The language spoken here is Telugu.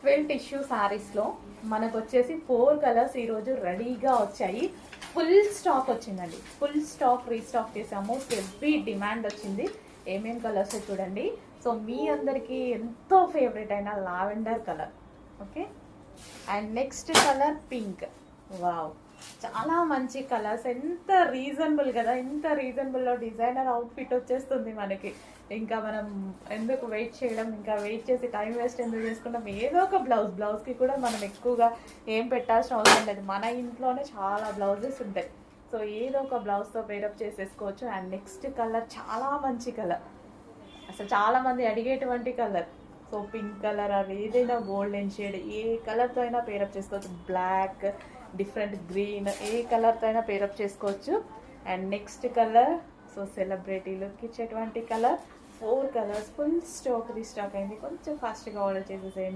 ట్వెల్ టిష్యూ శారీస్లో మనకు వచ్చేసి 4 కలర్స్ ఈరోజు రెడీగా వచ్చాయి. ఫుల్ స్టాక్ వచ్చిందండి. ఫుల్ స్టాక్ రీస్టాక్ చేసాము. హెవీ డిమాండ్ వచ్చింది. ఏమేం కలర్స్ చూడండి. సో మీ అందరికీ ఎంతో ఫేవరెట్ అయిన lavender colour, okay. And next colour pink. Wow, చాలా మంచి కలర్స్. ఎంత రీజనబుల్ కదా, ఎంత రీజనబుల్లో డిజైనర్ అవుట్ఫిట్ వచ్చేస్తుంది మనకి. ఇంకా మనం ఎందుకు వెయిట్ చేయడం, ఇంకా వెయిట్ చేసి టైం వేస్ట్ ఎందుకు చేసుకుంటాం. ఏదో ఒక బ్లౌజ్కి కూడా మనం ఎక్కువగా ఏం పెట్టాల్సిన అవసరం లేదు. మన ఇంట్లోనే చాలా బ్లౌజెస్ ఉంటాయి. సో ఏదో ఒక బ్లౌజ్తో పేరప్ చేసేసుకోవచ్చు. అండ్ నెక్స్ట్ కలర్ చాలా మంచి కలర్, అసలు చాలామంది అడిగేటువంటి కలర్. సో పింక్ కలర్, అది ఏదైనా గోల్డెన్ షేడ్, ఏ కలర్తో అయినా పేరప్ చేసుకోవచ్చు. బ్లాక్, డిఫరెంట్ గ్రీన్, ఏ కలర్తో అయినా పేరప్ చేసుకోవచ్చు. And next colour, so celebrity look ఇచ్చేటువంటి colour. 4 colours full stock restock అయింది. కొంచెం ఫాస్ట్గా ఆర్డర్ చేసేసేయండి.